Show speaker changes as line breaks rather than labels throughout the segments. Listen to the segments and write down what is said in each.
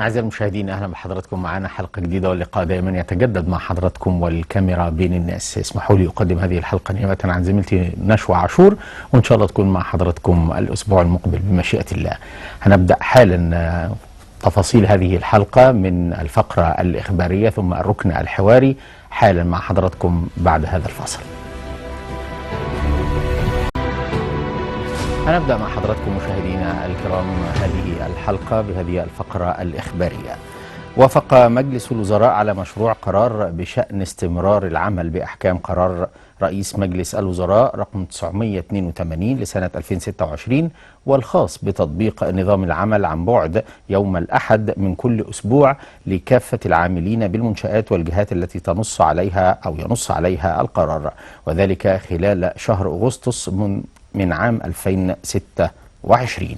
أعزائي المشاهدين، أهلا بحضراتكم معنا حلقة جديدة واللقاء دائما يتجدد مع حضراتكم والكاميرا بين الناس. اسمحوا لي أقدم هذه الحلقة نيابة عن زميلتي نشوى عاشور، وإن شاء الله تكون مع حضراتكم الأسبوع المقبل بمشيئة الله. هنبدأ حالا تفاصيل هذه الحلقة من الفقرة الإخبارية ثم الركن الحواري حالا مع حضراتكم بعد هذا الفاصل. هنبدأ مع حضراتكم مشاهدينا الكرام هذه الحلقة بهذه الفقرة الإخبارية. وافق مجلس الوزراء على مشروع قرار بشأن استمرار العمل بأحكام قرار رئيس مجلس الوزراء رقم 982 لسنة 2026 والخاص بتطبيق نظام العمل عن بعد يوم الأحد من كل أسبوع لكافة العاملين بالمنشآت والجهات التي تنص عليها أو ينص عليها القرار، وذلك خلال شهر أغسطس من عام 2026.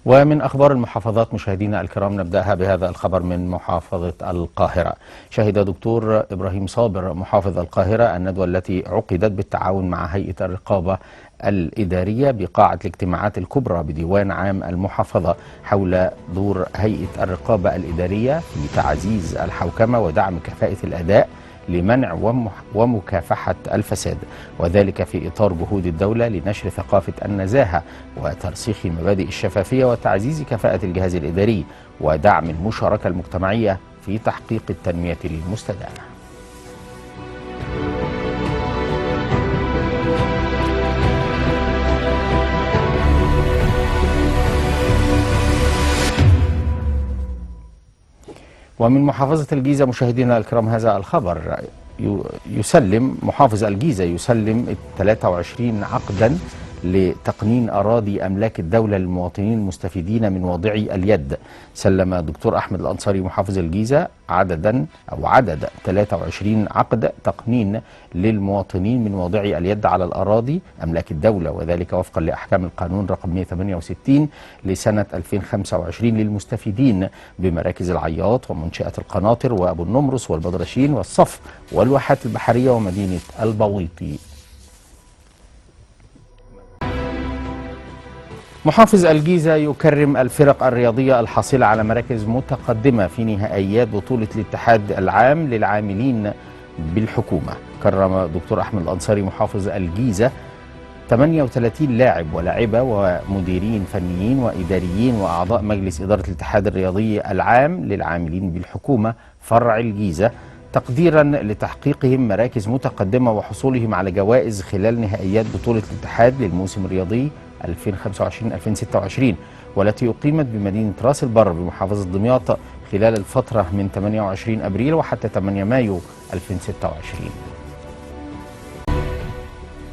ومن أخبار المحافظات مشاهدينا الكرام نبدأها بهذا الخبر من محافظة القاهرة. شهد دكتور إبراهيم صابر محافظ القاهرة الندوة التي عقدت بالتعاون مع هيئة الرقابة الإدارية بقاعة الاجتماعات الكبرى بديوان عام المحافظة حول دور هيئة الرقابة الإدارية في تعزيز الحوكمة ودعم كفاءة الأداء لمنع ومكافحة الفساد، وذلك في إطار جهود الدولة لنشر ثقافة النزاهة وترسيخ مبادئ الشفافية وتعزيز كفاءة الجهاز الإداري ودعم المشاركة المجتمعية في تحقيق التنمية المستدامة. ومن محافظة الجيزة مشاهدينا الكرام هذا الخبر. يسلم محافظ الجيزة 23 عقدا لتقنين أراضي أملاك الدولة للمواطنين المستفيدين من واضعي اليد. سلم الدكتور أحمد الأنصاري محافظ الجيزة عدد 23 عقد تقنين للمواطنين من واضعي اليد على الأراضي أملاك الدولة، وذلك وفقا لأحكام القانون رقم 168 لسنة 2025 للمستفيدين بمراكز العياط ومنشأة القناطر وأبو النمرس والبدرشين والصف والواحات البحرية ومدينة البويطي. محافظ الجيزة يكرم الفرق الرياضية الحاصلة على مراكز متقدمة في نهائيات بطولة الاتحاد العام للعاملين بالحكومة. كرم دكتور أحمد الأنصاري محافظ الجيزة 38 لاعب ولاعبة ومديرين فنيين وإداريين وأعضاء مجلس إدارة الاتحاد الرياضي العام للعاملين بالحكومة فرع الجيزة تقديرا لتحقيقهم مراكز متقدمة وحصولهم على جوائز خلال نهائيات بطولة الاتحاد للموسم الرياضي 2025-2026 والتي أقيمت بمدينة راس البر بمحافظة دمياط خلال الفترة من 28 أبريل وحتى 8 مايو 2026.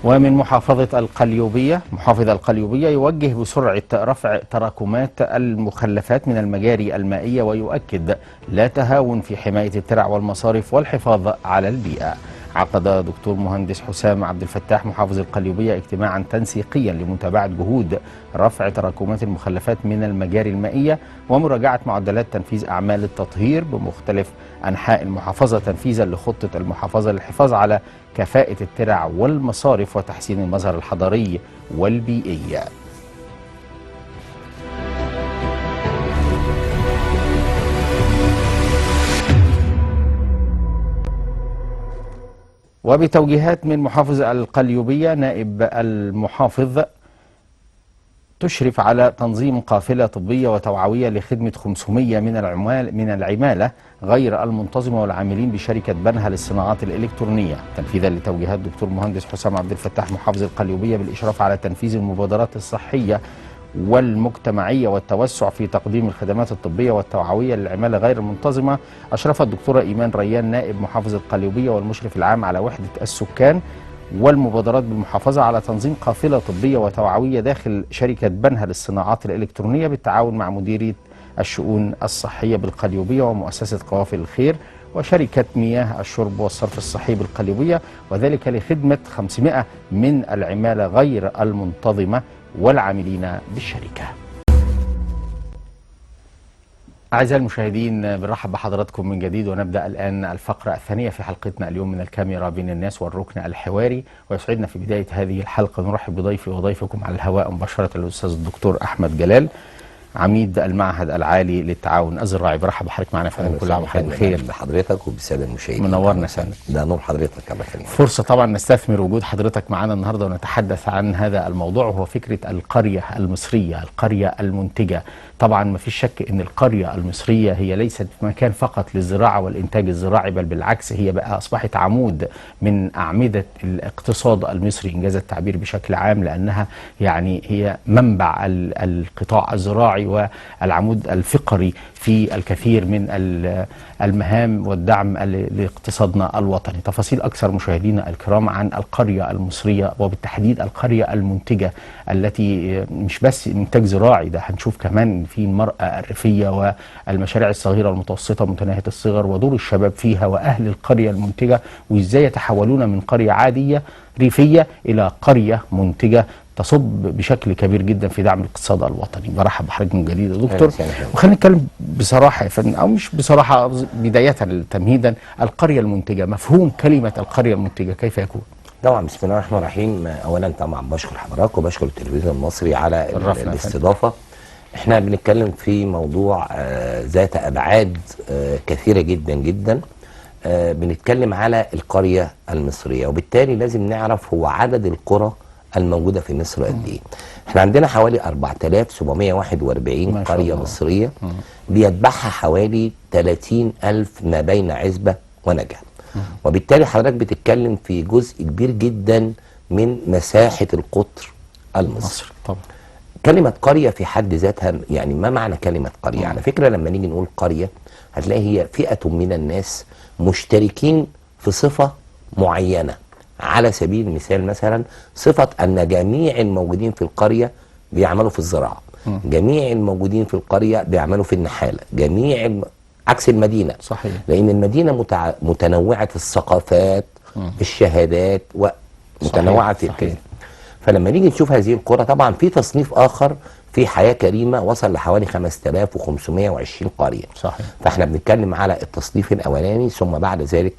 ومن محافظة القليوبية، محافظ القليوبية يوجه بسرعة رفع تراكمات المخلفات من المجاري المائية ويؤكد لا تهاون في حماية الترع والمصارف والحفاظ على البيئة. عقد دكتور مهندس حسام عبد الفتاح محافظ القليوبية اجتماعا تنسيقيا لمتابعة جهود رفع تراكمات المخلفات من المجاري المائية ومراجعة معدلات تنفيذ أعمال التطهير بمختلف أنحاء المحافظة تنفيذا لخطة المحافظة للحفاظ على كفاءة الترع والمصارف وتحسين المظهر الحضري والبيئي. وبتوجيهات من محافظ القليوبية نائب المحافظ تشرف على تنظيم قافلة طبية وتوعوية لخدمة 500 من العمالة غير المنتظمة والعاملين بشركة بنها للصناعات الإلكترونية تنفيذا لتوجيهات دكتور مهندس حسام عبد الفتاح محافظ القليوبية بالإشراف على تنفيذ المبادرات الصحية والمجتمعية والتوسع في تقديم الخدمات الطبية والتوعوية للعمالة غير المنتظمة. أشرفت الدكتورة إيمان ريان نائب محافظ القليوبية والمشرف العام على وحدة السكان والمبادرات بالمحافظة على تنظيم قافلة طبية وتوعوية داخل شركة بنها للصناعات الإلكترونية بالتعاون مع مديرية الشؤون الصحية بالقليوبية ومؤسسة قوافل الخير وشركة مياه الشرب والصرف الصحي بالقليوبية، وذلك لخدمة 500 من العمالة غير المنتظمة والعاملين بالشركة. أعزائي المشاهدين، بنرحب بحضراتكم من جديد ونبدأ الآن الفقرة الثانية في حلقتنا اليوم من الكاميرا بين الناس والركن الحواري. ويسعدنا في بداية هذه الحلقة نرحب بضيفي وضيفكم على الهواء مباشرة الأستاذ الدكتور أحمد جلال،
عميد المعهد العالي للتعاون الزراعي. برحب بحضرتك معنا يا فندم، كل عام وحضرتك بخير.
بحضرتك وبالساده المشاهدين.
منورنا سنة.
ده نور حضرتك. الله يخليك.
فرصة طبعا نستثمر وجود حضرتك معنا النهارده ونتحدث عن هذا الموضوع، وهو فكرة القرية المصرية، القرية المنتجة. طبعا ما فيش شك ان القرية المصرية هي ليست مكان فقط للزراعة والانتاج الزراعي، بل بالعكس هي بقى اصبحت عمود من اعمدة الاقتصاد المصري انجاز التعبير بشكل عام، لانها يعني هي منبع القطاع الزراعي والعمود الفقري في الكثير من المهام والدعم لاقتصادنا الوطني. تفاصيل أكثر مشاهدينا الكرام عن القرية المصرية، وبالتحديد القرية المنتجة التي مش بس إنتاج زراعي، ده هنشوف كمان في المرأة الريفية والمشاريع الصغيرة والمتوسطة متناهية الصغر ودور الشباب فيها وأهل القرية المنتجة، وإزاي يتحولون من قرية عادية ريفية إلى قرية منتجة تصب بشكل كبير جدا في دعم الاقتصاد الوطني. برحب بحضرتك من جديد يا دكتور، وخلينا نتكلم بصراحه يا فندم، او مش بصراحه، بدايه تمهيدا، القريه المنتجه، مفهوم كلمه القريه المنتجه كيف يكون؟
طبعا بسم الله الرحمن الرحيم. اولا طبعا بشكر حضرتك وبشكر التلفزيون المصري على الاستضافه. احنا بنتكلم في موضوع ذات ابعاد كثيره جدا جدا. بنتكلم على القريه المصريه، وبالتالي لازم نعرف هو عدد القرى الموجودة في مصر قد ايه. احنا عندنا حوالي 4741 قرية مصرية بيتبعها حوالي 30,000 ما بين عزبة ونجع. وبالتالي حضرتك بتتكلم في جزء كبير جدا من مساحة القطر المصري.
طبعا.
كلمة قرية في حد ذاتها، يعني ما معنى كلمة قرية؟ على فكرة لما نيجي نقول قرية هتلاقي هي فئة من الناس مشتركين في صفة معينة. على سبيل المثال مثلا صفة أن جميع الموجودين في القرية بيعملوا في الزراعة، جميع الموجودين في القرية بيعملوا في النحالة، عكس المدينة.
صحيح.
لأن المدينة متنوعة الثقافات، الشهادات، ومتنوعة في الكلام. فلما نيجي نشوف هذه القرى، طبعا في تصنيف آخر في حياة كريمة وصل لحوالي 5520 قرية.
صحيح.
فاحنا بنتكلم على التصنيف الأولاني، ثم بعد ذلك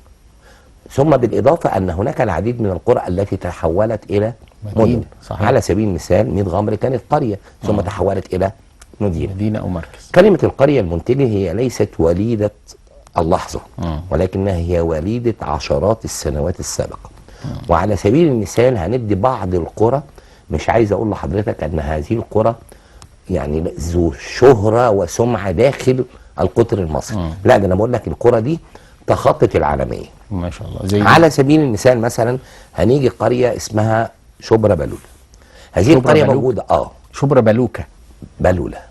ثم بالإضافة أن هناك العديد من القرى التي تحولت إلى مدن. على سبيل المثال ميت غمر كانت قرية ثم تحولت إلى
مدينة أو مركز.
كلمة القرية المنتجة هي ليست وليدة اللحظة، ولكنها هي وليدة عشرات السنوات السابقة. وعلى سبيل المثال هندي بعض القرى، مش عايز أقول لحضرتك أن هذه القرى يعني ذو شهرة وسمعة داخل القطر المصري. لا، ده أنا بقول لك القرى دي تخطت العالمية
ما شاء الله.
على سبيل المثال مثلا هنيجي قرية اسمها شبرا بلولة. هذه القرية موجودة
شبرا بلوكة.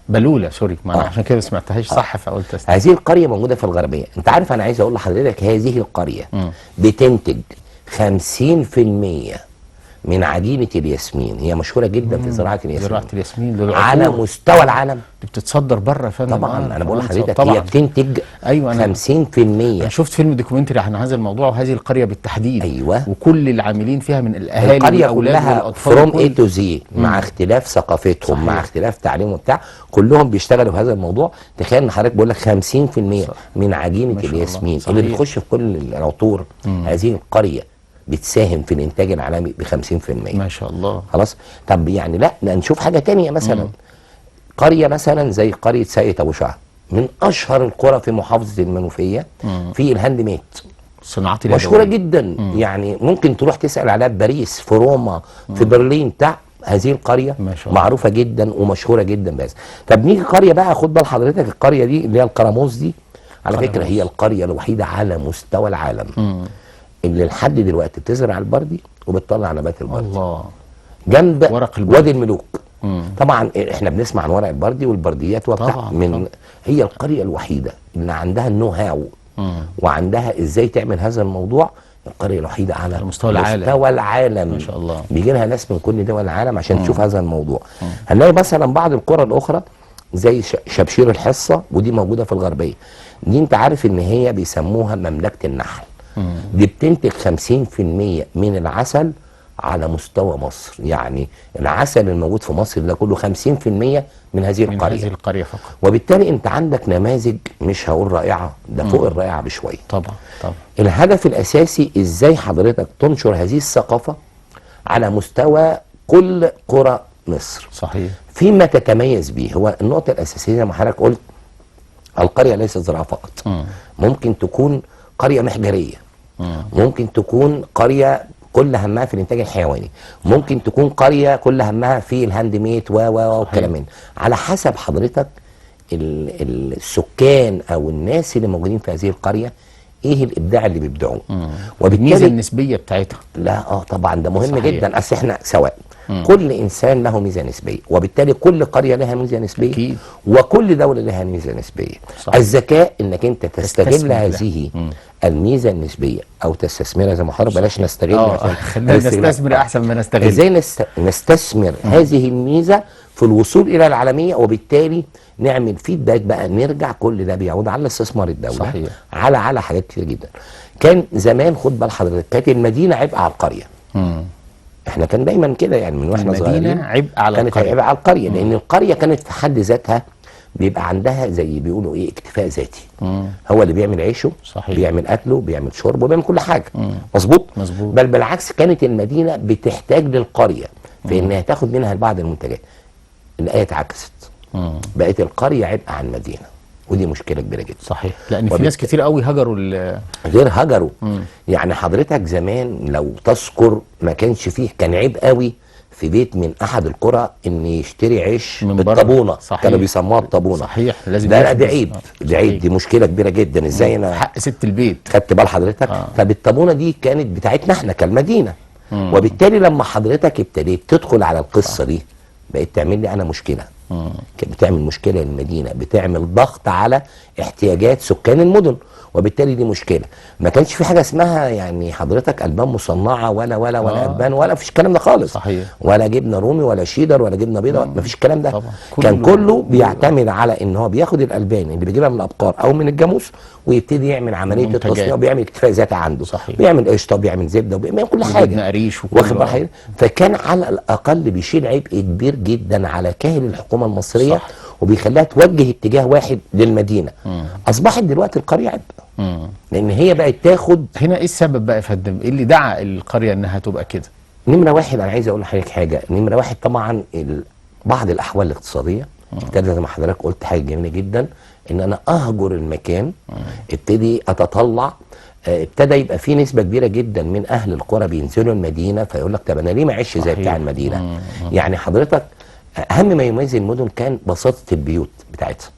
بلولة
سوري، ما عشان كده سمعتهاش صح فقلت
هذه القرية موجودة في الغربية. انت عارف انا عايز اقول لحضرتك هذه القرية بتنتج 50% من عجينة الياسمين. هي مشهورة جدا في زراعة الياسمين. على مستوى العالم.
دي بتتصدر بره يا فندم.
طبعا انا بقول لحضرتك هي بتنتج 50%.
انا شفت فيلم دوكيومنتري عن هذا الموضوع وهذه القرية بالتحديد.
ايوه.
وكل العاملين فيها من الاهالي
القرية كلها فروم اي تو زي، مع اختلاف ثقافتهم. صحيح. مع اختلاف تعليمهم وبتاع، كلهم بيشتغلوا في هذا الموضوع. تخيل ان حضرتك بقول لك 50% من عجينة الياسمين اللي بتخش في كل العطور. هذه القرية بتساهم في الانتاج العالمي ب 50%.
ما شاء الله.
خلاص. طب يعني لا نشوف حاجه تانية مثلا. قريه مثلا زي قريه ساقية ابو شعب، من اشهر القرى في محافظه المنوفيه في الهاند ميد،
صناعات
مشهوره جدا. يعني ممكن تروح تسال عليها في باريس، في روما، في برلين بتاع. هذه القريه معروفه جدا ومشهوره جدا. بس طب نيجي قريه بقى، خد بال حضرتك، القريه دي اللي هي القرموز دي، على فكره هي القريه الوحيده على مستوى العالم اللي لحد دلوقتي بتزرع البردي وبتطلع نبات البردي.
الله.
جنب وادي الملوك. طبعا احنا بنسمع عن ورق البردي والبرديات وبتاع. هي القريه الوحيده اللي عندها النو هاو وعندها ازاي تعمل هذا الموضوع. القريه الوحيده على
مستوى
العالم.
ما شاء الله.
بيجي لها ناس من كل دول العالم عشان تشوف هذا الموضوع. هنلاقي مثلا بعض القرى الاخرى زي شبشير الحصه، ودي موجوده في الغربيه. دي انت عارف ان هي بيسموها مملكه النحل. دي بتنتج 50% من العسل على مستوى مصر. يعني العسل الموجود في مصر ده كله 50% من هذه
القرية فقط.
وبالتالي انت عندك نماذج مش هقول رائعة، ده فوق الرائعة بشوية.
طبعا.
الهدف الأساسي ازاي حضرتك تنشر هذه الثقافة على مستوى كل قرى مصر.
صحيح.
فيما تتميز به هو النقطه الاساسيه زي ما حضرتك قلت، القريه ليست زراعه فقط. ممكن تكون قريه محجريه، ممكن تكون قريه كل همها في الانتاج الحيواني، ممكن تكون قريه كل همها في الهاند ميد والكلام من على حسب حضرتك السكان او الناس اللي موجودين في هذه القريه ايه الابداع اللي بيبدعوه.
وبالتالي الميزه النسبيه بتاعتها
لا طبعا ده مهم
صحيح.
جدا. اصل احنا سواء كل انسان له ميزه نسبيه، وبالتالي كل قريه لها ميزه نسبيه
أكيد.
وكل دوله لها ميزه نسبيه.
صحيح.
الذكاء انك انت تستغل
لها.
هذه الميزه النسبيه او تستثمرها زي ما حضرتك، بلاش نستغل
خلينا نستثمر احسن ما نستغل.
ازاي نستثمر هذه الميزه في الوصول الى العالميه، وبالتالي نعمل فيدباك بقى، نرجع كل ده بيعود على استثمار الدوله.
صحيح.
على حاجات كتير جدا. كان زمان خد بال حضرتك كانت المدينه عبء على القريه. احنا كان دايما كده يعني من واحنا صغيرين
المدينه عبء على
كانت
القريه.
عبء على القريه لان القريه كانت في حد ذاتها بيبقى عندها زي بيقولوا ايه اكتفاء ذاتي. هو اللي بيعمل عيشه،
صحيح.
بيعمل اكله، بيعمل شربه، بيعمل كل حاجه. مظبوط. بل بالعكس كانت المدينه بتحتاج للقريه في انها تاخد منها بعض المنتجات. الايه اتعكست، بقت القريه عبء عن المدينه، ودي مشكله كبيره جدا.
صحيح. لان في ناس كتير قوي هجروا
غير هجروا. يعني حضرتك زمان لو تذكر ما كانش فيه، كان عيب قوي في بيت من احد القرى ان يشتري عيش بالطابونه. كانوا بيسموها الطابونه.
صحيح. لازم
ده عيب. ده عيب، دي مشكله كبيره جدا. ازاي انا
حق ست البيت.
خدت بال حضرتك؟ فبالطابونه دي كانت بتاعتنا احنا كالمدينه. وبالتالي لما حضرتك ابتديت تدخل على القصه دي بقيت تعمل لي انا مشكله. بتعمل مشكله للمدينه، بتعمل ضغط على احتياجات سكان المدن، وبالتالي دي مشكله. ما كانش في حاجه اسمها يعني حضرتك البان مصنعه ولا البان ولا فيش الكلام ده خالص.
صحيح.
ولا جبنه رومي ولا شيدر ولا جبنه بيضاء، ما فيش الكلام ده.
طبعا.
كان كله بيعتمد على ان هو بياخد الالبان اللي بيجيبها من الابقار او من الجاموس ويبتدي يعمل عمليه التصنيع وبيعمل اكتفاء ذاتي عنده.
صحيح.
بيعمل قشطه وبيعمل زبده وبيعمل كل حاجه،
جبنه قريش
واخد بالك. فكان على الاقل بيشيل عبء كبير جدا على كاهل الحكومه المصريه. صح. وبيخليها توجه اتجاه واحد للمدينه. اصبحت دلوقتي القريه عبء لان هي بقت تاخد.
هنا ايه السبب بقى يا فندم؟ ايه اللي دعا القريه انها تبقى كده؟
نمره واحد انا عايز اقول لحضرتك حاجه. نمره واحد طبعا بعض الاحوال الاقتصاديه ابتدى زي ما حضرتك قلت حاجه جميله جدا، ان انا اهجر المكان. ابتدي اتطلع، ابتدى يبقى في نسبه كبيره جدا من اهل القرى بينزلوا المدينه، فيقول لك طب انا ليه ما اعيش زي بتاع المدينه؟ يعني حضرتك اهم ما يميز المدن كان بساطه البيوت بتاعتها.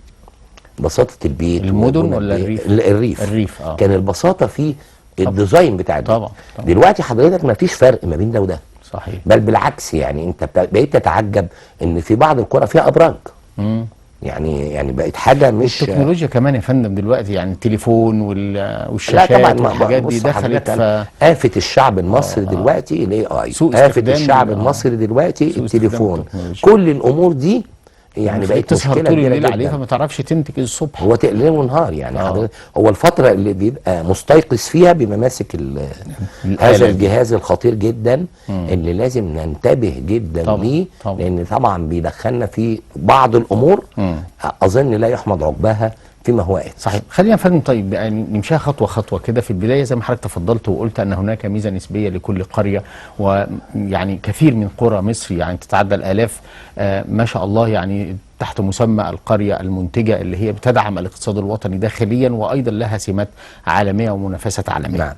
بساطه البيت.
المدن ولا الريف؟
الريف. كان البساطه في الديزاين بتاع البيت.
طبعا.
دلوقتي حضرتك ما فيش فرق ما بين ده وده.
صحيح.
بل بالعكس يعني انت بقيت تتعجب ان في بعض القرى فيها ابراج. يعني بقت حاجه مش.
التكنولوجيا كمان يا فندم دلوقتي، يعني التليفون والشاشات والحاجات دي دخلت
آفة الشعب المصري دلوقتي الاي اي، آفة الشعب المصري دلوقتي التليفون، كل الامور دي يعني بقت مشكله
طول الليل عليه فما تعرفش تنتج الصبح.
هو ليل ونهار يعني. حضرتك هو الفتره اللي بيبقى مستيقظ فيها بيبقى ماسك هذا الجهاز الخطير جدا اللي لازم ننتبه جدا ليه، لان طبعا بيدخلنا في بعض الامور اظن لا يحمد عقباها فيما هو آت.
صحيح. خلينا يا فندم طيب يعني نمشيها خطوه خطوه كده. في البدايه زي ما حضرتك تفضلت وقلت ان هناك ميزه نسبيه لكل قريه، ويعني كثير من قرى مصر يعني تتعدى الالاف ما شاء الله يعني تحت مسمى القريه المنتجه اللي هي بتدعم الاقتصاد الوطني داخليا وايضا لها سمات عالميه ومنافسات عالميه.
نعم.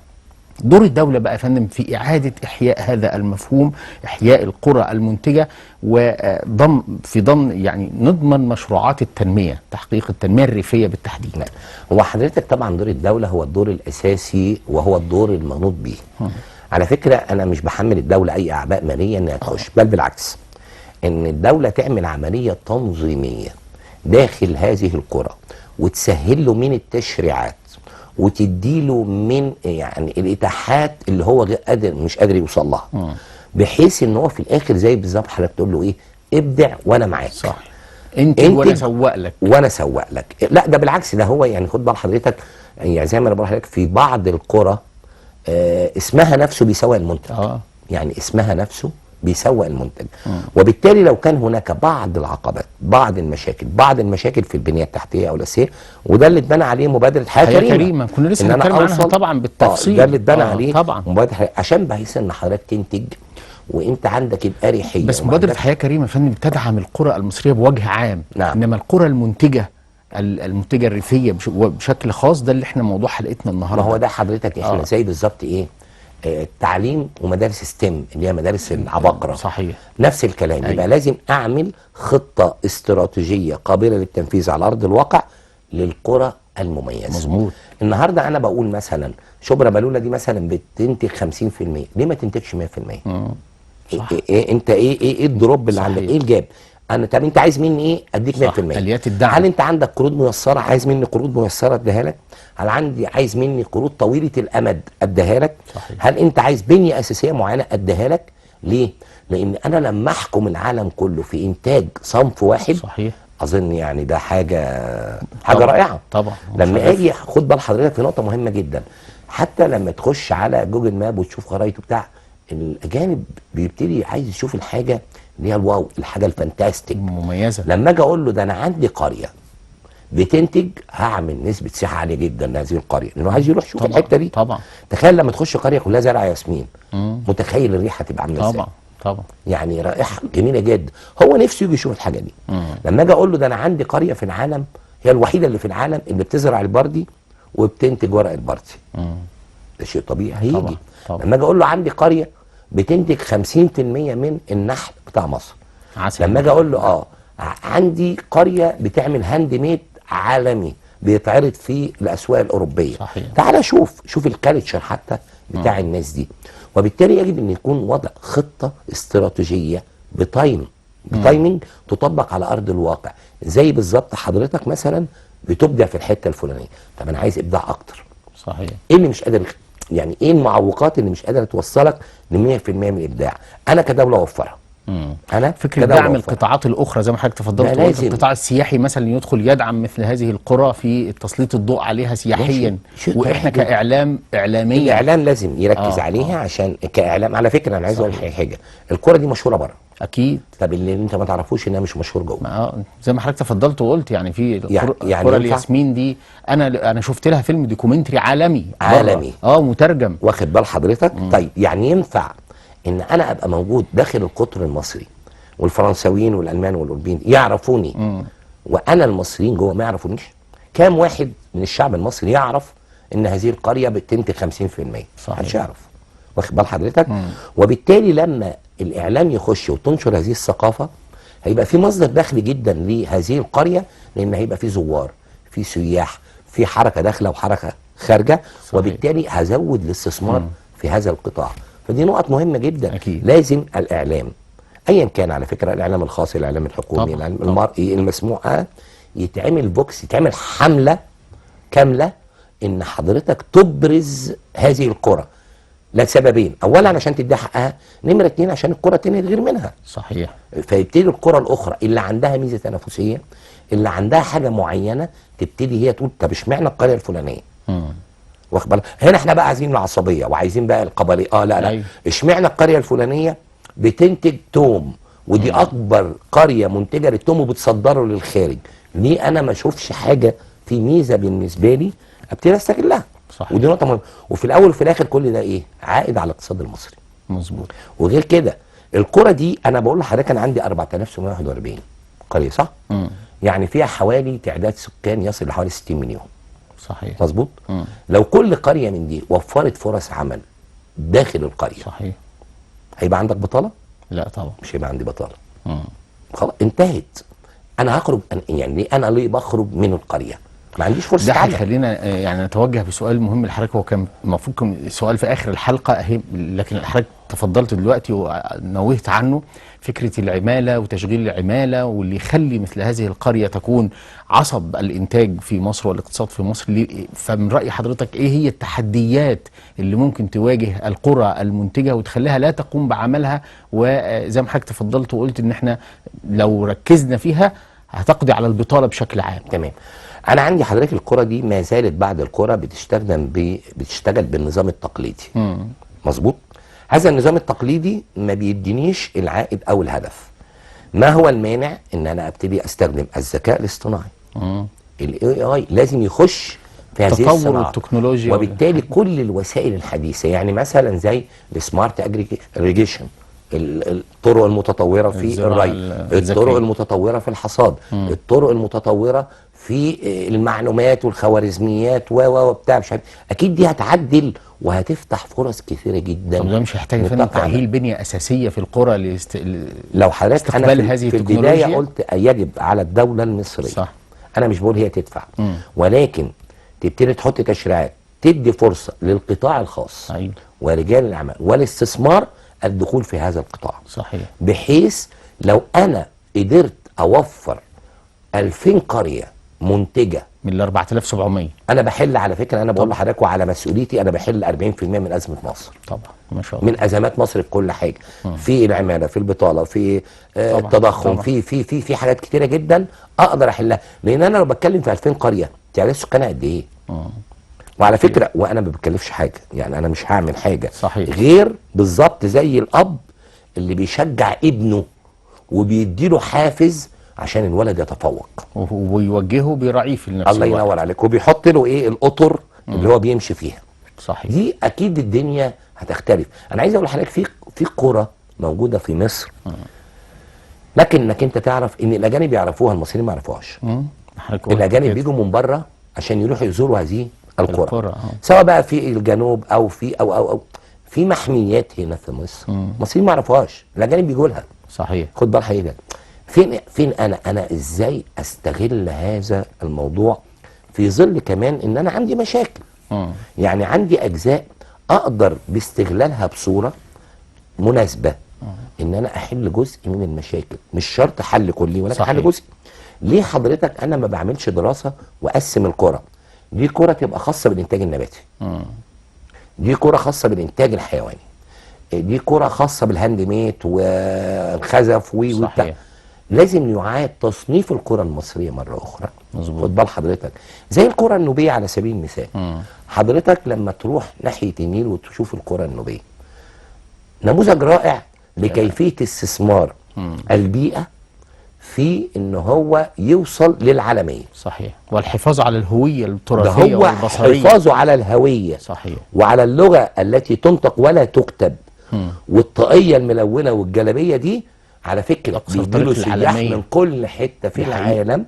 دور الدولة بقى يا فندم في إعادة إحياء هذا المفهوم، إحياء القرى المنتجة، ضمن يعني نضمن مشروعات التنمية، تحقيق التنمية الريفية بالتحديد.
لا. هو حضرتك طبعا دور الدولة هو الدور الأساسي وهو الدور المنوط به. على فكرة أنا مش بحمل الدولة أي أعباء مالية إنها تخش، بل بالعكس إن الدولة تعمل عملية تنظيمية داخل هذه القرى وتسهل له من التشريعات وتديله من يعني الاتاحات اللي هو مش قادر يوصل لها، بحيث ان هو في الاخر زي بالظبط حضرتك تقول له ايه، ابدع وانا معاك.
صح. انت وانا اسوق لك.
وانا اسوق لك. لا ده بالعكس، ده هو يعني خد بال حضرتك يعني زي ما انا بقول لحضرتك في بعض القرى اسمها نفسه بيسوق المنتج. يعني اسمها نفسه بيسوق المنتج. وبالتالي لو كان هناك بعض العقبات، بعض المشاكل في البنيه التحتيه او الاساسيه، وده اللي اتبنى عليه مبادره حياه كريمه.
كنا لسه بنتكلم عنها طبعا بالتفصيل.
ده اللي اتبنى عليه
طبعا
مبادره عشان بحيث ان حضرتك تنتج وانت عندك الاريحيه.
بس مبادره حياه كريمه يا فندم بتدعم القرى المصريه بوجه عام.
نعم.
انما القرى المنتجه المنتجه الريفيه بشكل خاص، ده اللي احنا موضوع حلقتنا النهارده.
ما هو ده حضرتك احنا زي بالظبط ايه، التعليم ومدارس ستيم اللي هي مدارس العباقره.
صحيح.
نفس الكلام. يبقى لازم اعمل خطه استراتيجيه قابله للتنفيذ على ارض الواقع للقرى المميزه.
مظبوط.
النهارده انا بقول مثلا شبرا بلوله دي مثلا بتنتج 50%، ليه ما تنتجش 100%؟ انت ايه الدروب اللي عندك؟ ايه الجاب؟ طب انت عايز مني ايه؟ اديك 100%.
اليات الدعم.
هل انت عندك قروض ميسره؟ عايز مني قروض ميسره اديها لك؟ هل عايز مني قروض طويله الامد اديها لك؟
صحيح.
هل انت عايز بنيه اساسيه معينه اديها لك؟ ليه؟ لان انا لما احكم العالم كله في انتاج صنف واحد،
صحيح،
اظن يعني ده حاجه رائعه.
طبعا.
لما اجي خد بال حضرتك في نقطه مهمه جدا، حتى لما تخش على جوجل ماب وتشوف خرائط وبتاع، الاجانب بيبتدي عايز يشوف الحاجه اللي هي الواو، الحاجه الفانتاستيك
مميزه.
لما اجي اقول له ده انا عندي قريه بتنتج، هعمل نسبه سياحه عاليه جدا لهذه القريه، لانه عايز يروح يشوف الحته دي.
طبعا.
تخيل لما تخش قريه كلها زرع ياسمين، متخيل الريحه تبقى عامله ازاي؟
طبعا.
يعني رائحه جميله جدا، هو نفسه يجي يشوف الحاجه دي. لما اجي اقول له ده انا عندي قريه في العالم هي الوحيده اللي في العالم اللي بتزرع البردي وبتنتج ورق البردي، ده شيء طبيعي هيجي.
طبعا.
لما اجي اقول له عندي قريه بتنتج 50% من النحل بتاع مصر،
عسل.
لما اجي اقول له عندي قريه بتعمل هاند ميد عالمي بيتعرض في الاسواق الاوروبيه،
صحيح.
تعال شوف الكالتشر حتى بتاع الناس دي. وبالتالي يجب ان يكون وضع خطه استراتيجيه بتايمنج تطبق على ارض الواقع. زي بالظبط حضرتك مثلا بتبدع في الحته الفلانيه، طب انا عايز ابداع اكتر.
صحيح.
ايه اللي مش قادر، يعني ايه المعوقات اللي مش قادره توصلك ل 100% من الابداع؟ انا كدوله اوفرها. انا
فكره دعم القطاعات الاخرى زي ما حضرتك تفضلت وقلت، القطاع السياحي مثلا يدخل يدعم مثل هذه القرى في تسليط الضوء عليها سياحيا، واحنا اعلاميا
الاعلام لازم يركز عليها عشان كاعلام. على فكره انا عايز اقول حاجه، القرى دي مشهوره بره
اكيد.
طب اللي انت ما تعرفوش انها مش مشهور جوه.
زي ما حضرتك تفضلت وقلت، يعني في
يعني
قرى الياسمين دي انا شفت لها فيلم دوكيومنتري عالمي مترجم،
واخد بال حضرتك؟ طيب يعني ينفع ان انا ابقى موجود داخل القطر المصري والفرنساويين والالمان والاوروبيين يعرفوني وانا المصريين جوه ما يعرفونيش؟ كام واحد من الشعب المصري يعرف ان هذه القريه بتنتج 50%؟ محدش يعرف، واخد بال حضرتك؟ وبالتالي لما الاعلام يخش وتنشر هذه الثقافه هيبقى في مصدر دخل جدا لهذه القريه، لان هيبقى في زوار، في سياح، في حركه داخله وحركه خارجه. صحيح. وبالتالي هزود الاستثمار في هذا القطاع. فدي نقط مهمه جدا.
أكيد.
لازم الاعلام ايا كان، على فكره الاعلام الخاص، الاعلام الحكومي، الاعلام المرئي، المسموع، يتعمل بوكس، يتعمل حمله كامله ان حضرتك تبرز هذه القرى لسببين: اولا عشان تديها حقها، نمره 2 عشان القرى التانيه تغير منها.
صحيح.
فيبتدي القرى الاخرى اللي عندها ميزه تنافسيه، اللي عندها حاجه معينه، تبتدي هي تقول طب اشمعنى القريه الفلانيه؟ واخد بالك؟ هنا احنا بقى عايزين العصبيه وعايزين بقى القبليه. لا اشمعنى القريه الفلانيه بتنتج توم ودي اكبر قريه منتجه للتوم وبتصدره للخارج؟ ليه انا ما اشوفش حاجه في ميزه بالنسبه لي ابتدي استغلها؟
صحيح.
ودي نقطه مهمه. وفي الاول وفي الاخر كل ده ايه؟ عائد على الاقتصاد المصري.
مظبوط.
وغير كده القرى دي انا بقول لحضرتك انا عندي 4741 قريه، صح؟ يعني فيها حوالي تعداد سكان يصل لحوالي 60 مليون.
صحيح.
مظبوط. لو كل قريه من دي وفرت فرص عمل داخل القريه،
صحيح،
هيبقى عندك بطاله؟
لا طبعا
مش هيبقى عندي بطاله. خلاص انتهت. انا هخرج يعني انا ليه بخرج من القريه؟ ما عنديش فرصه
عمل.
ده
هيخلينا يعني نتوجه بسؤال مهم لحضرتك، هو كان المفروض سؤال في اخر الحلقه اهي، لكن حضرتك تفضلت دلوقتي ونوهت عنه، فكره العماله وتشغيل العماله، واللي يخلي مثل هذه القريه تكون عصب الانتاج في مصر والاقتصاد في مصر. فمن راي حضرتك ايه هي التحديات اللي ممكن تواجه القرى المنتجه وتخليها لا تقوم بعملها؟ وزي ما حضرتك تفضلت وقلت ان احنا لو ركزنا فيها هتقضي على البطاله بشكل عام.
تمام. انا عندي حضرتك القرى دي ما زالت بعض القرى بتشتغل بالنظام التقليدي. مظبوط. هذا النظام التقليدي ما بيدينيش العائد او الهدف. ما هو المانع ان انا ابتدي استخدم الذكاء الاصطناعي؟ الاي اي لازم يخش في هذه الصناعه،
تطور التكنولوجيا،
وبالتالي كل الوسائل الحديثه، يعني مثلا زي السمارت اجريجيشن، الطرق المتطوره في الري، الطرق المتطوره في الحصاد، الطرق المتطوره في المعلومات والخوارزميات وبتاع مش عارف. اكيد دي هتعدل وهتفتح فرص كثيره جدا.
طب ده مش هيحتاج فعلا تأهيل بنيه اساسيه في القرى
لو حضرتك
استقبال هذه
في البدايه قلت يجب على الدوله المصريه،
صح.
انا مش بقول هي تدفع، ولكن تبتدي تحط تشريعات تدي فرصه للقطاع الخاص ورجال الاعمال والاستثمار الدخول في هذا القطاع.
صحيح.
بحيث لو انا قدرت اوفر 2000 قريه منتجه
من ال 4700،
انا بحل على فكره، انا بقول لحضرتك وعلى مسؤوليتي، انا بحل 40% من ازمه مصر.
طبعا ما شاء الله.
من ازمات مصر في كل حاجه، في العماله، في البطاله، في التضخم، في حاجات كتيره جدا اقدر احلها. لان انا لو بتكلم في 2000 قريه، تعرف السكان قد ايه؟ وعلى فكره وانا ما بكلفش حاجه، يعني انا مش هعمل حاجه
صحيح.
غير بالظبط زي الاب اللي بيشجع ابنه وبيديله حافز عشان الولد يتفوق
ويوجهه بيراعيه في نفس
الله
الوقت.
ينور عليك، وبيحط له ايه الاطر اللي هو بيمشي فيها.
صحيح.
دي اكيد الدنيا هتختلف. انا عايز اقول لحضرتك في قرى موجوده في مصر، لكن انك انت تعرف ان الاجانب يعرفوها، المصريين ما يعرفوهاش. الاجانب بيجوا من بره عشان يروحوا يزوروا هذه القرى. سواء بقى في الجنوب او في او في محميات هنا في مصر، المصريين ما يعرفوهاش، الاجانب بيجوا لها.
صحيح.
خد بال حضرتك، فين انا ازاي استغل هذا الموضوع في ظل كمان ان انا عندي مشاكل. يعني عندي اجزاء اقدر باستغلالها بصوره مناسبه ان انا احل جزء من المشاكل، مش شرط حل كلي ولكن حل جزء. ليه حضرتك انا ما بعملش دراسه واقسم القرى؟ دي قرى تبقى خاصه بالانتاج النباتي، دي قرى خاصه بالانتاج الحيواني، دي قرى خاصه بالهاند ميد والخزف وبتاع. لازم يعاد تصنيف القرى المصريه مره اخرى.
مظبوط.
خد بال حضرتك، زي القرى النوبيه على سبيل المثال. حضرتك لما تروح ناحيه النيل وتشوف القرى النوبيه، نموذج رائع لكيفيه استثمار البيئه في ان هو يوصل للعالميه.
صحيح. والحفاظ على الهويه التراثيه
ده هو
والبصريه،
حفاظه على الهويه.
صحيح.
وعلى اللغه التي تنطق ولا تكتب. والطاقيه الملونه والجلابيه دي على فكره بيجيله سياح من كل حته في العالم،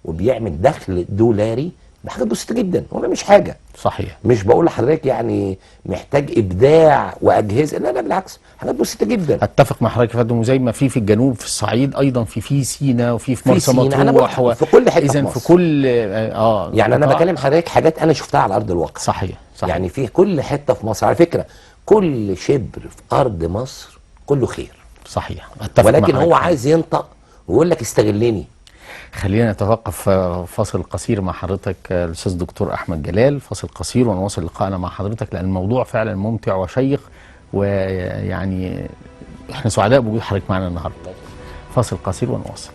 وبيعمل دخل دولاري بحاجات بسيطه جدا، ولا مش حاجه.
صحيح.
مش بقول لحضرتك يعني محتاج ابداع واجهزه، لا بالعكس، حاجات بسيطه جدا.
اتفق مع حضرتك يا فندم، وزي ما في الجنوب في الصعيد ايضا في سينا وفي مرسى مطروح
في كل حته
اذا في كل
يعني انا بكلم حضرتك حاجات انا شفتها على ارض الواقع.
صحيح.
يعني في كل حته في مصر على فكره، كل شبر في ارض مصر كله خير.
صحيح. اتفق
ولكن هو عايز ينطق ويقول لك استغلني.
خلينا نتوقف فاصل قصير مع حضرتك الاستاذ دكتور احمد جلال، فاصل قصير ونواصل لقائنا مع حضرتك، لان الموضوع فعلا ممتع وشيق، ويعني احنا سعداء بوجود حضرتك معنا النهارده. فاصل قصير ونواصل.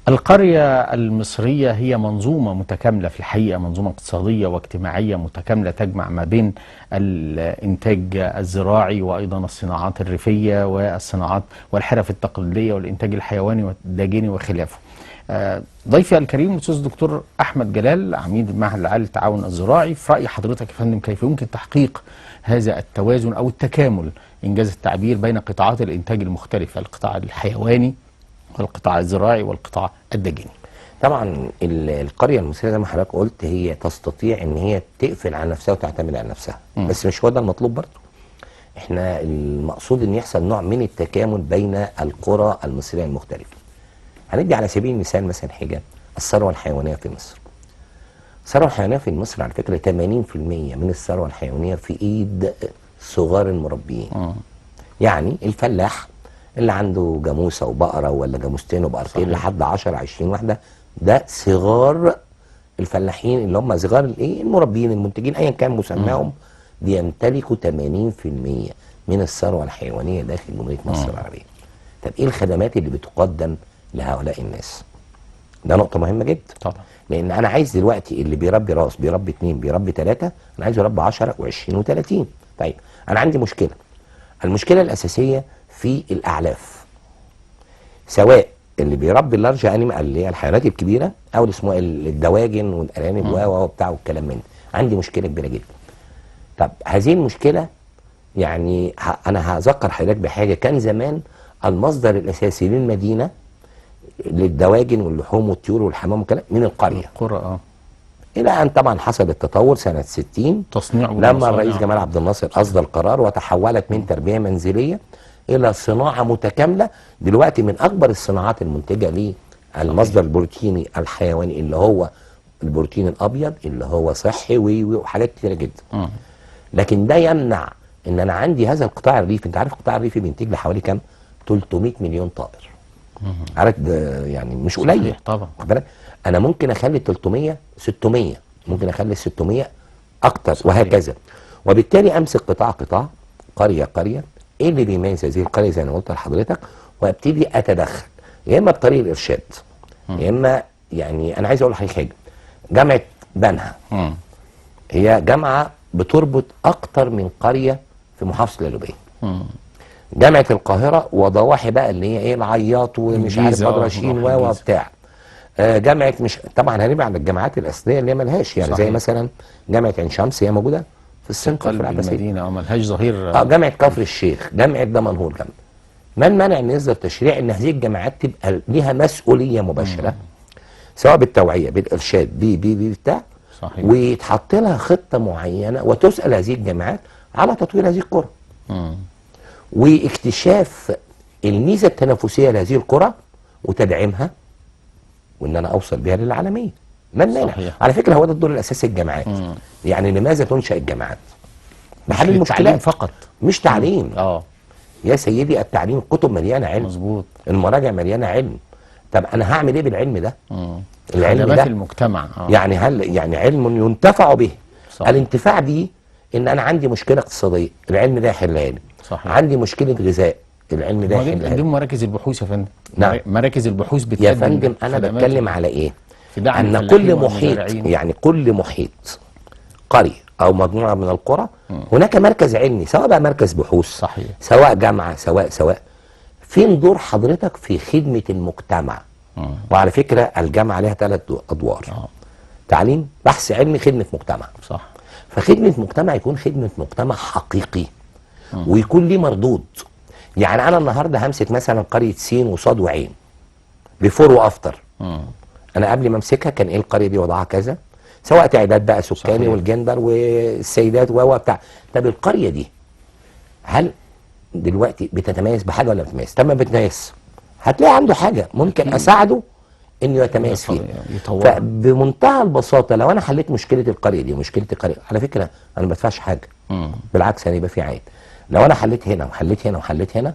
القرية المصرية هي منظومة متكاملة في الحقيقة، منظومة اقتصادية واجتماعية متكاملة تجمع ما بين الإنتاج الزراعي وأيضا الصناعات الريفية والصناعات والحرف التقليدية والإنتاج الحيواني والداجيني وخلافه. ضيفي الكريم الأستاذ الدكتور أحمد جلال، عميد المعهد العالي للتعاون الزراعي، في رأي حضرتك يا فندم كيف يمكن تحقيق هذا التوازن أو التكامل إنجاز التعبير بين قطاعات الإنتاج المختلفة، القطاع الحيواني والقطاع الزراعي والقطاع الداجيني؟
طبعا القريه المصريه زي ما حضرتك قلت هي تستطيع ان هي تقفل على نفسها وتعتمد على نفسها، بس مش هو ده المطلوب برضه. احنا المقصود ان يحصل نوع من التكامل بين القرى المصريه المختلفه. هندي على سبيل المثال مثلا حاجه، الثروه الحيوانيه في مصر. الثروه الحيوانيه في مصر على فكره 80% من الثروه الحيوانيه في ايد صغار المربيين. يعني الفلاح اللي عنده جاموسه وبقره ولا جاموستين وبقرتين لحد 10 20 واحده، ده صغار الفلاحين اللي هم صغار المربيين المنتجين ايا كان مسماهم، بيمتلكوا 80% من الثروه الحيوانيه داخل جمهوريه مصر العربيه. طب ايه الخدمات اللي بتقدم لهؤلاء الناس؟ ده نقطه مهمه جدا
طبعا،
لان انا عايز دلوقتي اللي بيربي راس، بيربي 2، بيربي 3، انا عايز يربي 10 و20 و30. طيب انا عندي مشكله، المشكله الاساسيه في الاعلاف، سواء اللي بيربي اللارج انيمال اللي هي الحيوانات الكبيره، او اللي اسمه الدواجن والارانب وبتاع والكلام من ده. عندي مشكله كبيره جدا. طب هذه المشكله يعني انا هذكر حضرتك بحاجه. كان زمان المصدر الاساسي للمدينه للدواجن واللحوم والطيور والحمام والكلام من القريه.
القرى
الى ان طبعا حصل التطور سنه 60
تصنيع
لما الرئيس جمال عبد الناصر اصدر القرار، وتحولت من تربيه منزليه الى صناعه متكامله. دلوقتي من اكبر الصناعات المنتجه للمصدر البروتيني الحيواني اللي هو البروتين الابيض اللي هو صحي وحاجات كتيره جدا. لكن ده يمنع ان انا عندي هذا القطاع الريفي. انت عارف القطاع الريفي بينتج لي حوالي كام؟ 300 مليون طائر. عارف ده يعني مش قليل.
صحيح طبعا.
انا ممكن اخلي 300 600، ممكن اخلي 600 اكتر وهكذا. وبالتالي امسك قطاع قريه قريه، ايه اللي بيميز هذه القريه زي ما قلت لحضرتك، وابتدي اتدخل يا اما بطريق الارشاد يا اما يعني انا عايز اقول لحضرتك حاجه. جامعه بنها هي جامعه بتربط اكتر من قريه في محافظه القليوبيه. جامعه القاهره وضواحي بقى اللي هي ايه العياط ومش عارف بدرشين وبتاع. جامعه مش طبعا هنبقى على الجامعات الاصليه اللي هي ملهاش يعني. صحيح. زي مثلا جامعه عين شمس هي موجوده في السنتر في
المدينه ملهاش ظهير.
جامعه كفر الشيخ، جامعه دمنهور، جامعه. ما المانع ان يصدر تشريع ان هذه الجامعات تبقى ليها مسؤوليه مباشره سواء بالتوعيه بالارشاد بتاع. صحيح. ويتحط لها خطه معينه وتسال هذه الجامعات على تطوير هذه القرى. واكتشاف الميزه التنافسيه لهذه القرى وتدعيمها وان انا اوصل بها للعالميه. ما المانع؟ على فكره هو ده الدور الاساسي للجامعات. يعني لماذا تنشا الجامعات؟ بحل المشكلات
فقط،
مش تعليم. يا سيدي التعليم كتب مليانه علم.
مظبوط.
المراجع مليانه علم. طب انا هعمل ايه بالعلم ده؟
العلم ده في المجتمع.
يعني هل يعني علم ينتفع به؟ صحيح. الانتفاع به ان انا عندي مشكله اقتصاديه، العلم ده يحلها لي. صحيح. عندي مشكله غذاء، العلم ده يحلها لي.
دي مراكز البحوث يا فندم.
نعم.
مراكز البحوث
بتقدم يا فندم. انا بتكلم على ايه؟ ان كل محيط يعني كل محيط قريه او مجموعه من القرى هناك مركز علمي، سواء بقى مركز بحوث. صحيح. سواء جامعه سواء فين دور حضرتك في خدمه المجتمع؟ وعلى فكره الجامعه لها 3 ادوار. تعليم، بحث علمي، خدمه مجتمع. صح. فخدمه مجتمع يكون خدمه مجتمع حقيقي ويكون ليه مردود. يعني انا النهارده همسك مثلا قريه سين وصاد وعين بيفور وافتر. انا قبل ما امسكها كان ايه القريه دي وضعها كذا، سواء تعداد بقى سكاني. صحيح. والجندر والسيدات وبتاع. طب القريه دي هل دلوقتي بتتميز بحاجه ولا بتتميز؟ طب ما بتتميز هتلاقي عنده حاجه ممكن اساعده انه يتميز فيها. فبمنتهى البساطه لو انا حليت مشكله القريه دي ومشكله القريه، على فكره انا ما بدفعش حاجه. بالعكس يعني يبقى في عائد. لو انا حليت هنا وحليت هنا وحليت هنا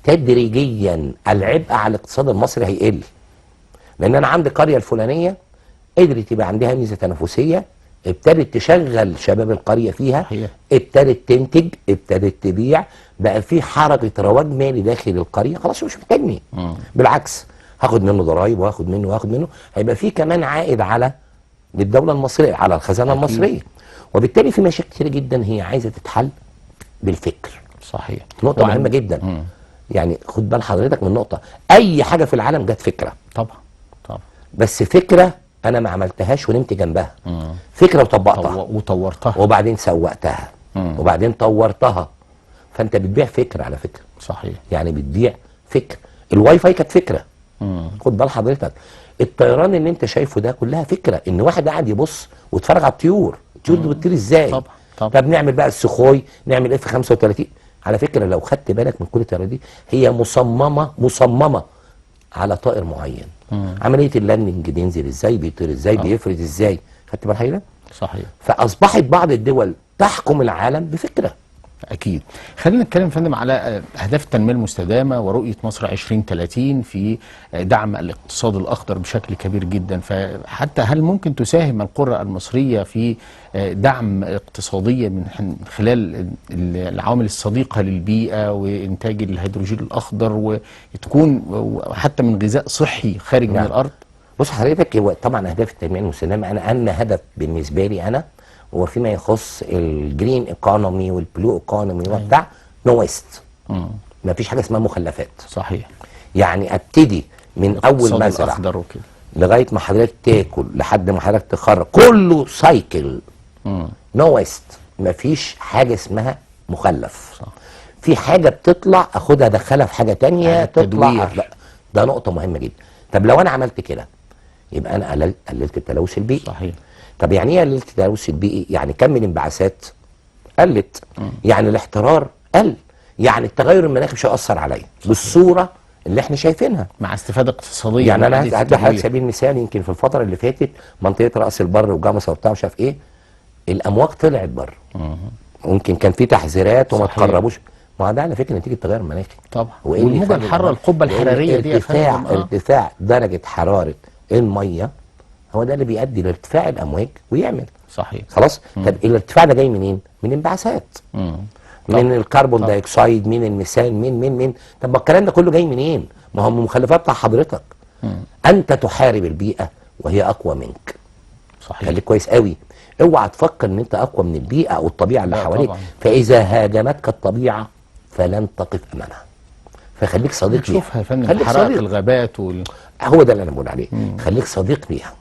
تدريجيا العبء على الاقتصاد المصري هيقل. لان انا عندي قريه الفلانيه قدرت يبقى عندها ميزه تنافسيه، ابتدت تشغل شباب القريه فيها. حقيقة. ابتدت تنتج، ابتدت تبيع، بقى في حركه رواج مالي داخل القريه. خلاص مش محتاجني. بالعكس هاخد منه ضرايب وهاخد منه هيبقى في كمان عائد على للدوله المصريه، على الخزانه المصريه. وبالتالي في مشاكل كتير جدا هي عايزه تتحل بالفكر. صحيح. نقطه مهمه جدا. يعني خد بال حضرتك من نقطه، اي حاجه في العالم جت فكره. طبعا. بس فكره انا ما عملتهاش ونمت جنبها. فكره وطبقتها
وطورتها
وبعدين سوقتها وبعدين طورتها. فانت بتبيع فكره على فكره. صحيح. يعني بتبيع فكر. الواي فاي كانت فكره. خد بال حضرتك، الطيران اللي انت شايفه ده كلها فكره، ان واحد قاعد يبص ويتفرج على الطيور دي بتطير ازاي. طبعا. طب نعمل بقى السخوي، نعمل اف 35. على فكره لو خدت بالك من كل الطيارات دي هي مصممه على طائر معين. عمليه اللاندنج بينزل ازاي، بيطير ازاي، بيفرد ازاي. خدت بالك حضرتك؟ صحيح. فاصبحت بعض الدول تحكم العالم بفكره.
اكيد. خلينا نتكلم يا فندم على اهداف التنميه المستدامه ورؤيه مصر 2030 في دعم الاقتصاد الاخضر بشكل كبير جدا. فحتى هل ممكن تساهم القرى المصريه في دعم اقتصاديا من خلال العوامل الصديقه للبيئه وانتاج الهيدروجين الاخضر وتكون حتى من غذاء صحي خارج من الارض؟
بص حضرتك، هو طبعا اهداف التنميه المستدامه انا اهم هدف بالنسبه لي انا هو فيما يخص الجرين ايكونومي والبلو ايكونومي وبتاع نو ويست. ما فيش حاجه اسمها مخلفات. صحيح. يعني ابتدي من اول مزرعه لغايه ما حضرتك تاكل لحد ما حضرتك تخرج كله سايكل. نو ويست. ما فيش حاجه اسمها مخلف.
صح.
في حاجه بتطلع اخدها ادخلها في حاجه تانية تطلع
تدوير.
ده نقطه مهمه جدا. طب لو انا عملت كده يبقى انا قللت التلوث البيئي.
صحيح.
طب يعني ايه قللت التلوث البيئي؟ يعني كم من الانبعاثات قلت، يعني الاحترار قل، يعني التغير المناخي مش هيأثر عليا بالصوره اللي احنا شايفينها،
مع استفاده اقتصاديه.
يعني انا
وإعادة
هدي حضرتك
التدوير.
سبيل المثال. يمكن في الفتره اللي فاتت منطقه راس البر وجمصه وبتاع مش عارف ايه، الامواج طلعت بره، ممكن كان في تحذيرات وما
صحيح.
تقربوش. ما ده على فكره نتيجه التغير المناخي
طبعا.
وإيه اللي
والموجه
يخلي
الحاره، القبه
لأن
الحراريه دي يا
ارتفاع
فندم.
ارتفاع درجه حراره الميه هو ده اللي بيؤدي لارتفاع الامواج ويعمل.
صحيح.
خلاص. طب الارتفاع ده جاي منين؟ من انبعاثات، من الكربون دايوكسيد، من الميثان، من طب ما الكلام ده كله جاي منين؟ ما هو من المخلفات بتاع حضرتك. انت تحارب البيئه وهي اقوى منك.
صحيح.
خليك كويس قوي، اوعى تفكر ان انت اقوى من البيئه او الطبيعه اللي
لا
حواليك.
طبعا.
فاذا هاجمتك الطبيعه فلن تقف امامها، فخليك صديق ليها.
نشوفها يا فندم،
خليك
حرائق
صديق.
الغابات
هو ده اللي انا بقول عليه. خليك صديق ليها،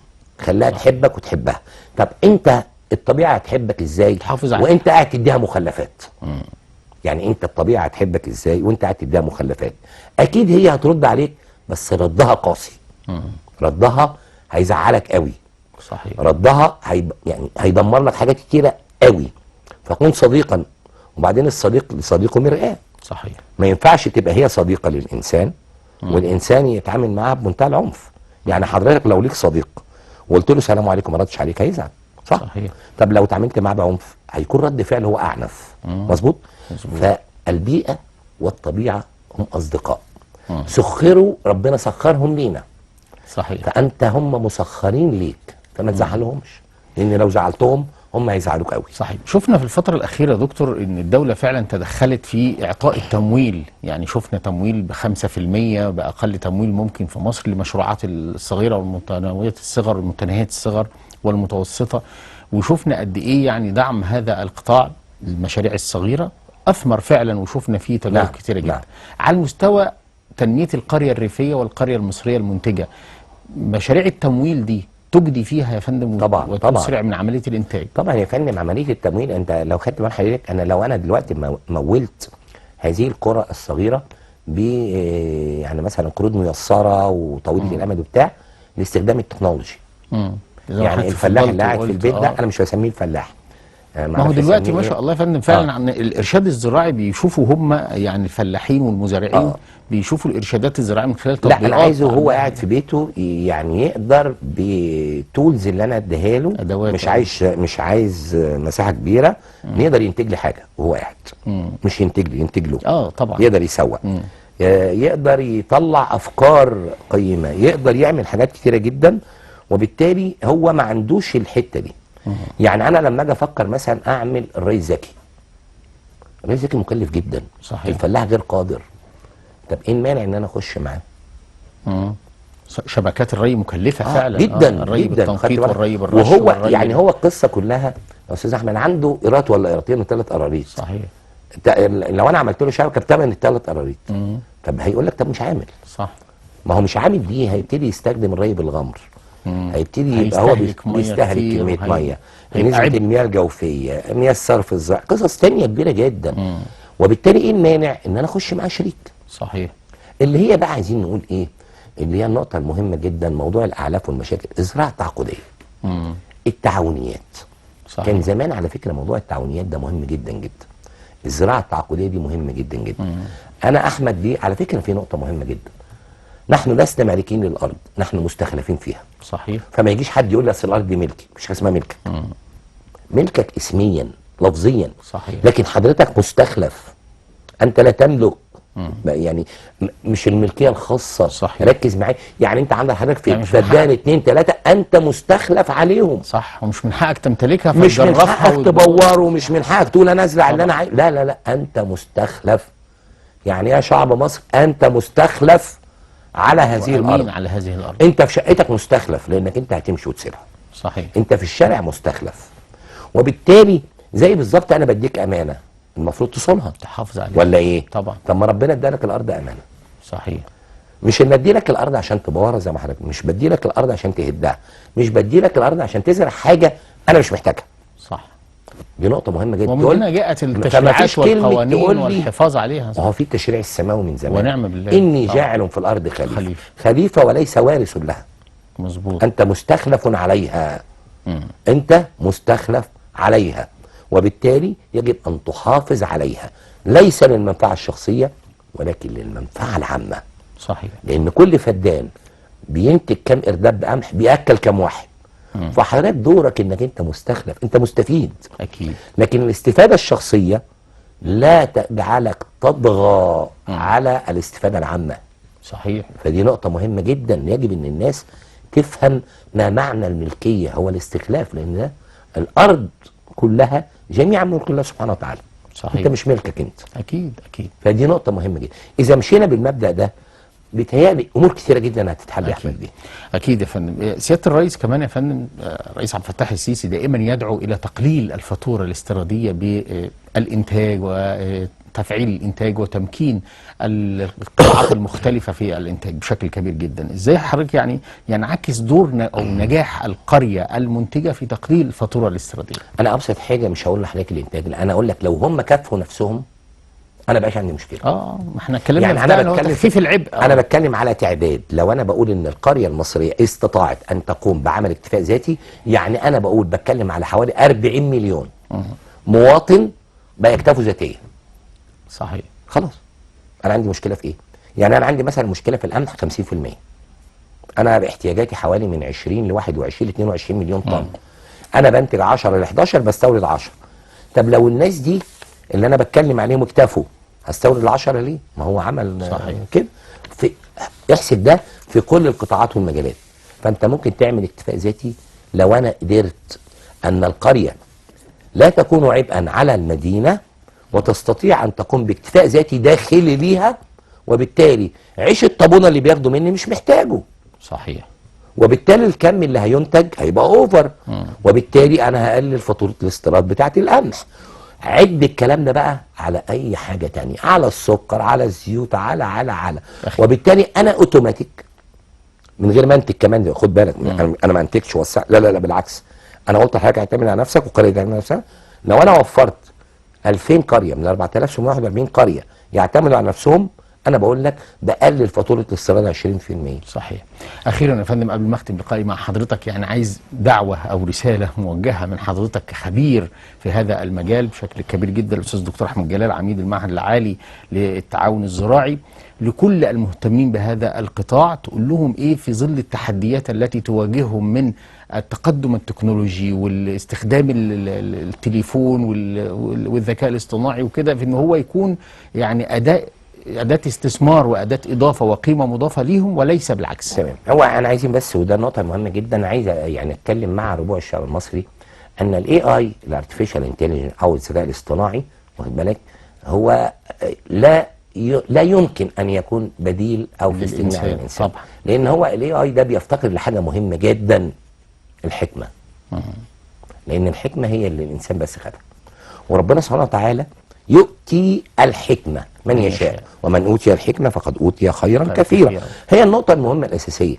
خليها تحبك وتحبها. طب انت الطبيعه هتحبك ازاي
تحافظ عليها.
وانت قاعد تديها مخلفات؟ يعني انت الطبيعه هتحبك ازاي وانت قاعد تديها مخلفات؟ اكيد هي هترد عليك، بس ردها قاسي. ردها هيزعلك قوي.
صحيح.
ردها يعني هيدمر لك حاجات كتيره قوي. فكن صديقا، وبعدين الصديق لصديقه مرآة.
صحيح.
ما ينفعش تبقى هي صديقه للانسان والانسان يتعامل معاها بمنتهى العنف. يعني حضرتك لو ليك صديق وقلت له سلام عليكم ما ردش عليك هيزعل، صح؟
صحيح.
طب لو اتعاملت معاه بعنف هيكون رد فعل هو اعنف. مظبوط. فالبيئه والطبيعه هم اصدقاء، سخروا، ربنا سخرهم لينا،
صحيح.
فانت هم مسخرين ليك، فما تزعلهمش، لان لو زعلتهم هم هيزعلوك قوي.
صحيح. شفنا في الفترة الأخيرة دكتور إن الدولة فعلا تدخلت في إعطاء التمويل، يعني شفنا تمويل ب5%، بأقل تمويل ممكن في مصر لمشروعات الصغيرة والمتناهية الصغر والمتناهية الصغر والمتوسطة، وشفنا قد إيه يعني دعم هذا القطاع المشاريع الصغيرة أثمر فعلا، وشفنا فيه تجارب
نعم.
كتيرة جدا.
نعم.
على مستوى تنمية القرية الريفية والقرية المصرية المنتجة، مشاريع التمويل دي تجدي فيها يا فندم
طبعا.
وتسرع من عملية الإنتاج.
طبعا يا فندم، عمليه التمويل انت لو خدت بال حضرتك، لو انا دلوقتي مولت هذه القرى الصغيره ب يعني مثلا قروض ميسره وطويله الامد وبتاع لاستخدام التكنولوجي. يعني الفلاح اللي قاعد في البيت ده انا مش بسميه الفلاح.
ما هو دلوقتي ما شاء الله يا فندم فعلا عن الارشاد الزراعي بيشوفوا هم يعني الفلاحين والمزارعين بيشوفوا الارشادات الزراعيه من خلال تطبيقات.
لا انا عايزه هو قاعد في بيته يعني يقدر بتولز اللي انا اديها له،
أدوات
مش عايز مساحه كبيره، يقدر ينتج لي حاجه وهو قاعد. مش ينتج لي، ينتج له.
طبعا.
يقدر يسوق، يقدر يطلع افكار قيمه، يقدر يعمل حاجات كتيره جدا، وبالتالي هو ما عندوش الحته دي. يعني انا لما اجي افكر مثلا اعمل الري الذكي، الري الذكي مكلف جدا.
صحيح.
الفلاح غير قادر. طب ايه المانع ان انا اخش معاه؟
شبكات الري مكلفه فعلا
جدا
الري
جدا
بالتنقيط والري بالرش
وهو
والري
يعني هو القصه كلها يا استاذ احمد عنده قيراط ولا قيراطين وثلاث قراريط.
صحيح.
لو انا عملت له شبكه بثمن الثلاث قراريط، طب هيقول لك طب مش عامل.
صح.
ما هو مش عامل دي، هيبتدي يستخدم الري بالغمر، هيبتدي يبقى هو بيستهلك كميه ميه، نسبه المياه الجوفيه، مياه الصرف الزراعي، قصص تانية كبيره جدا. وبالتالي ايه المانع ان انا اخش معاه شريك؟
صحيح.
اللي هي بقى عايزين نقول ايه، اللي هي النقطه المهمه جدا، موضوع الاعلاف والمشاكل، الزراعه التعاقديه، التعاونيات. صحيح. كان زمان على فكره موضوع التعاونيات ده مهم جدا جدا. الزراعه التعاقديه دي مهمه جدا جدا. انا احمد بيه على فكره في نقطه مهمه جدا، نحن لسنا مالكين للارض، نحن مستخلفين فيها.
صحيح.
فما يجيش حد يقول لي اصل الارض دي ملكي، مش حاجه اسمها ملكك. ملكك اسميا لفظيا.
صحيح.
لكن حضرتك مستخلف، انت لا تملك. يعني مش الملكيه الخاصه.
صحيح.
ركز معايا، يعني انت عندك حضرتك في
يعني
فدان 2 3 انت مستخلف عليهم.
صح. ومش من حقك تمتلكها،
مش من حقك تبوره، ومش من حقك تقول انا ازرع اللي انا عايز. لا لا لا، انت مستخلف. يعني يا شعب مصر انت مستخلف على هذه الارض.
على هذه الارض.
انت في شقتك مستخلف لانك انت هتمشي وتسيبها.
صحيح.
انت في الشارع مستخلف، وبالتالي زي بالظبط انا بديك امانه المفروض تصونها،
تحافظ عليها،
ولا ايه؟
طبعا.
طب ما ربنا ادالك الارض امانه.
صحيح.
مش ان ادي لك الارض عشان تبورها زي ما حضرتك، مش بدي لك الارض عشان تهدها، مش بدي لك الارض عشان تزرع حاجه انا مش محتاجها.
صح.
دي نقطه مهمه جدا.
ومن هنا جاءت التشريعات والقوانين والحفاظ عليها.
هو في التشريع السماوي من زمان،
ونعم بالله.
اني جاعل في الارض خليفه وليس وارث لها.
مظبوط.
انت مستخلف عليها. انت مستخلف عليها، وبالتالي يجب ان تحافظ عليها، ليس للمنفعه الشخصيه ولكن للمنفعه العامه.
صحيح.
لان كل فدان بينتج كم ارداب قمح بياكل كم واحد. فحضرتك دورك انك انت مستخلف، انت مستفيد
اكيد،
لكن الاستفاده الشخصيه لا تجعلك تطغى على الاستفاده العامه.
صحيح.
فدي نقطه مهمه جدا، يجب ان الناس تفهم ما معنى الملكيه هو الاستخلاف، لان ده الارض كلها جميعا ملك الله سبحانه وتعالى.
صحيح.
انت مش ملكك انت.
اكيد اكيد.
فدي نقطه مهمه جدا. اذا مشينا بالمبدا ده بيتهيألي امور كثيره جدا هتتحل يا احمد بيه.
اكيد يا فندم. سياده الرئيس كمان يا فندم، الرئيس عبد الفتاح السيسي دائما يدعو الى تقليل الفاتوره الاستيراديه بالانتاج وتفعيل الانتاج وتمكين القطاعات المختلفه في الانتاج بشكل كبير جدا. ازاي حضرتك يعني ينعكس دور او نجاح القريه المنتجه في تقليل الفاتوره الاستيراديه؟
انا ابسط حاجه مش هقول لحضرتك الانتاج، لا انا اقول لك لو هم كافوا نفسهم انا بقاش عندي مشكله.
ما احنا اتكلمنا
يعني
في انا بتكلم تخفيف العبء.
انا بتكلم على تعداد. لو انا بقول ان القريه المصريه استطاعت ان تقوم بعمل اكتفاء ذاتي، يعني انا بتكلم على حوالي 40 مليون مواطن بقى يكتفوا ذاتيا.
صحيح.
خلاص انا عندي مشكله في ايه؟ يعني انا عندي مثلا مشكله في القمح 50%. انا باحتياجاتي حوالي من 20 ل 21 ل 22 مليون طن. انا بنتج 10 ل 11 بستورد 10. طب لو الناس دي اللي انا بتكلم عليهم اكتفوا، هستورد ال10 ليه؟ ما هو عمل
صحيح
كده. احسب ده في كل القطاعات والمجالات. فانت ممكن تعمل اكتفاء ذاتي لو انا قدرت ان القريه لا تكون عبئا على المدينه وتستطيع ان تقوم باكتفاء ذاتي داخلي ليها، وبالتالي عيش الطابونه اللي بياخده مني مش محتاجه.
صحيح.
وبالتالي الكم اللي هينتج هيبقى اوفر، وبالتالي انا هقلل فاتوره الاستيراد بتاعت القمح. عد الكلام ده بقى على اي حاجه تانية، على السكر، على الزيوت، على وبالتالي انا اوتوماتيك من غير ما انتج كمان. خد بالك انا ما انتجش وسع، لا بالعكس. انا قلت لحضرتك اعتمد على نفسك وقريه تعتمد على نفسها. لو انا وفرت 2000 قريه من 4741 قريه يعتمدوا على نفسهم، انا بقول لك بقلل فاتوره الاستيراد 20%.
صحيح. اخيرا يا فندم قبل ما اختم لقائي مع حضرتك، يعني عايز دعوه او رساله موجهه من حضرتك كخبير في هذا المجال بشكل كبير جدا، الاستاذ الدكتور احمد جلال عميد المعهد العالي للتعاون الزراعي، لكل المهتمين بهذا القطاع، تقول لهم ايه في ظل التحديات التي تواجههم من التقدم التكنولوجي والاستخدام التليفون والذكاء الاصطناعي وكده، في ان هو يكون يعني أداة استثمار وأداة إضافة وقيمة مضافة ليهم وليس بالعكس.
تمام. هو أنا عايزين بس، وده نقطة مهمة جدا، عايز يعني أتكلم مع ربوع الشعب المصري أن ال AI الارتفيشال انتليجنس أو الذكاء الاصطناعي، واخد بالك، هو لا يمكن أن يكون بديل أو في استغناء عن الإنسان. طبعا. لأن هو ال AI ده بيفتقر لحاجة مهمة جدا، الحكمة. لأن الحكمة هي اللي الإنسان بس خدها، وربنا سبحانه وتعالى يؤتي الحكمة من يشاء، ومن أوتي الحكمة فقد أوتي خيرا كثيرا. هي النقطة المهمة الأساسية.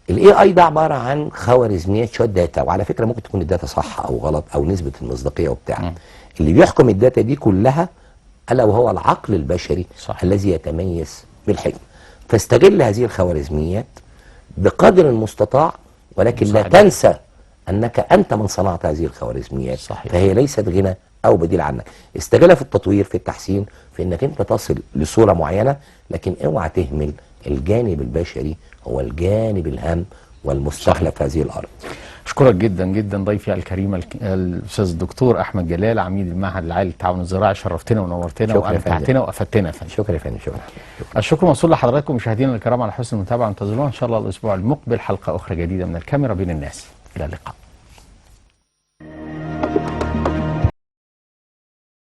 الاي اي ده عبارة عن خوارزميات، شوية داتا، وعلى فكرة ممكن تكون الداتا صح أو غلط أو نسبة المصداقية وبتاع. اللي بيحكم الداتا دي كلها ألا وهو العقل البشري. صح. الذي يتميز بالحكمة. فاستغل هذه الخوارزميات بقدر المستطاع، ولكن لا تنسى أنك أنت من صنعت هذه الخوارزميات. صحيح. فهي ليست غنى أو بديل عنك. استغلها في التطوير، في التحسين، في انك انت تصل لصورة معينة، لكن اوعى تهمل الجانب البشري، هو الجانب الهام والمستخلف في هذه الارض. اشكرك جدا جدا ضيفي الكريم الاستاذ الدكتور احمد جلال عميد المعهد العالي للتعاون الزراعي. شرفتنا ونورتنا وامتعتنا وافدتنا يا فندم. شكرا يا فندم. شكرا. الشكر موصول لحضراتكم مشاهدينا الكرام على حسن المتابعه. انتظرونا ان شاء الله الاسبوع المقبل حلقه اخرى جديده من الكاميرا بين الناس. الى اللقاء.